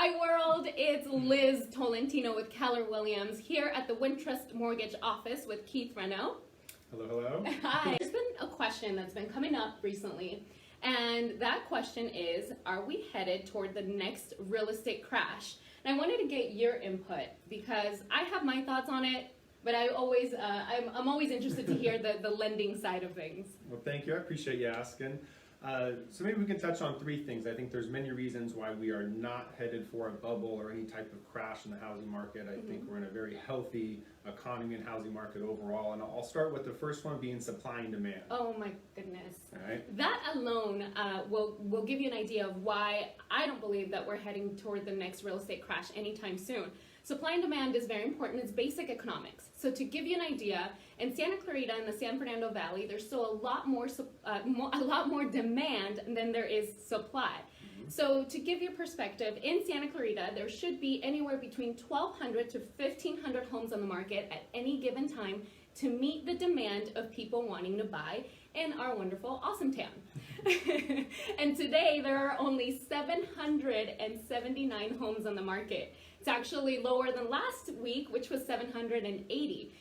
Hi world, it's Liz Tolentino with Keller Williams here at the Wintrust Mortgage office with Keith Fernando. Hello, hello. Hi. There's been a question that's been coming up recently, and that question is, are we headed toward the next real estate crash? And I wanted to get your input because I have my thoughts on it, but I'm always interested to hear the lending side of things. Well, thank you. I appreciate you asking. So maybe we can touch on three things. I think there's many reasons why we are not headed for a bubble or any type of crash in the housing market. I think we're in a very healthy economy and housing market overall. And I'll start with the first one being supply and demand. Oh my goodness. All right. That alone will give you an idea of why I don't believe that we're heading toward the next real estate crash anytime soon. Supply and demand is very important. It's basic economics. So to give you an idea, in Santa Clarita in the San Fernando Valley, there's still a lot more demand than there is supply. So to give you perspective, in Santa Clarita, there should be anywhere between 1,200 to 1,500 homes on the market at any given time to meet the demand of people wanting to buy in our wonderful, awesome town. And today, there are only 779 homes on the market. It's actually lower than last week, which was 780.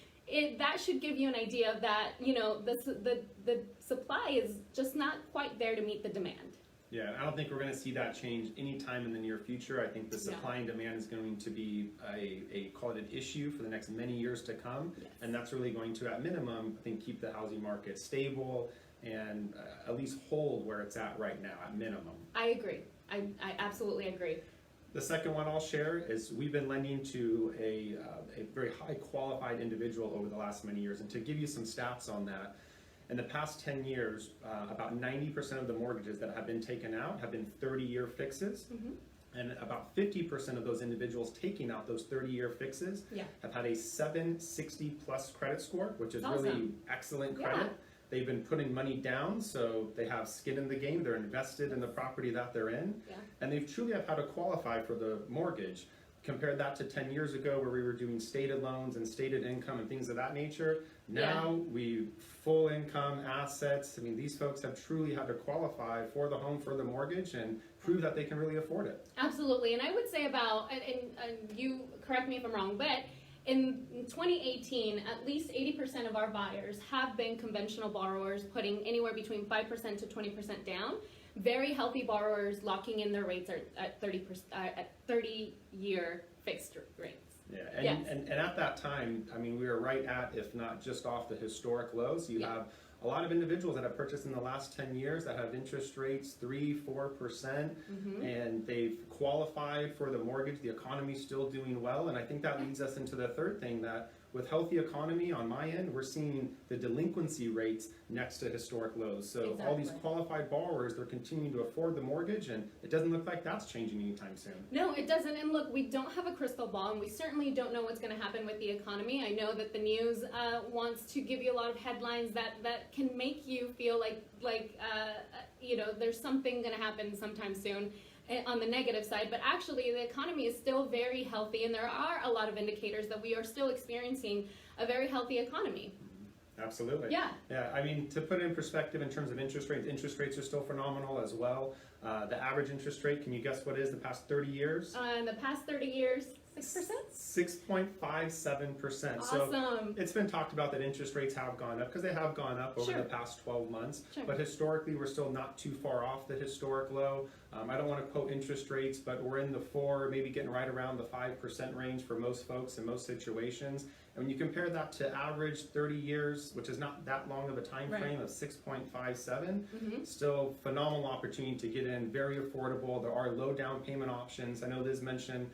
That should give you an idea that, you know, the supply is just not quite there to meet the demand. Yeah, I don't think we're going to see that change anytime in the near future. I think the supply and demand is going to be call it an issue for the next many years to come. Yes. And that's really going to, at minimum, I think keep the housing market stable and at least hold where it's at right now, at minimum. I agree. I absolutely agree. The second one I'll share is we've been lending to a very high qualified individual over the last many years. And to give you some stats on that, in the past 10 years, about 90% of the mortgages that have been taken out have been 30-year fixes. And about 50% of those individuals taking out those 30-year fixes have had a 760 plus credit score, which is really excellent credit. Yeah. They've been putting money down, so they have skin in the game. They're invested in the property that they're in, and they've truly have how to qualify for the mortgage. Compared that to 10 years ago where we were doing stated loans and stated income and things of that nature. Now we full income assets. I mean, these folks have truly had to qualify for the home, for the mortgage, and prove that they can really afford it. Absolutely. And I would say about, and you correct me if I'm wrong, but in 2018, at least 80% of our buyers have been conventional borrowers putting anywhere between 5% to 20% down. Very healthy borrowers locking in their rates at 30-year fixed rates. Yeah, and at that time, I mean, we were right at, if not just off the historic lows. You have a lot of individuals that have purchased in the last 10 years that have interest rates 3-4%, and they've qualified for the mortgage. The economy's still doing well, and I think that leads us into the third thing, that with healthy economy on my end, we're seeing the delinquency rates next to historic lows. So all these qualified borrowers, they're continuing to afford the mortgage, and it doesn't look like that's changing anytime soon. No, it doesn't. And look, we don't have a crystal ball, and we certainly don't know what's going to happen with the economy. I know that the news wants to give you a lot of headlines that can make you feel like you know, there's something going to happen sometime soon on the negative side, but actually the economy is still very healthy, and there are a lot of indicators that we are still experiencing a very healthy economy. Absolutely. Yeah. Yeah, I mean, to put it in perspective in terms of interest rates are still phenomenal as well. The average interest rate, can you guess what it is the past 30 years? In the past 30 years, 6%? 6.57%. Awesome. So it's been talked about that interest rates have gone up because they have gone up over the past 12 months. But historically, we're still not too far off the historic low. I don't want to quote interest rates, but we're in the 4, maybe getting right around the 5% range for most folks in most situations. And when you compare that to average 30 years, which is not that long of a time frame of 6.57, still phenomenal opportunity to get in, very affordable. There are low down payment options. I know Liz mentioned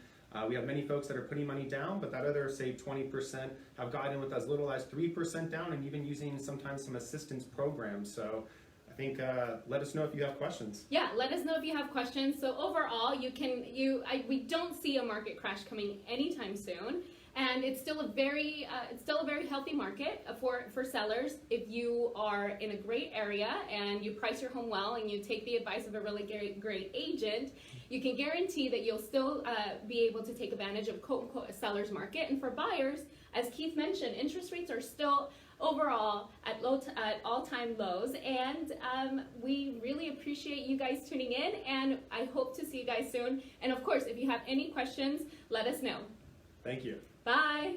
we have many folks that are putting money down, but that other, say 20%, have gotten with as little as 3% down and even using sometimes some assistance programs. So I think let us know if you have questions. Yeah, let us know if you have questions. So overall, we don't see a market crash coming anytime soon. And it's still a very healthy market for sellers. If you are in a great area and you price your home well and you take the advice of a really great agent, you can guarantee that you'll still be able to take advantage of quote-unquote a seller's market. And for buyers, as Keith mentioned, interest rates are still overall at all-time lows, and we really appreciate you guys tuning in, and I hope to see you guys soon. And of course, if you have any questions, let us know. Thank you. Bye.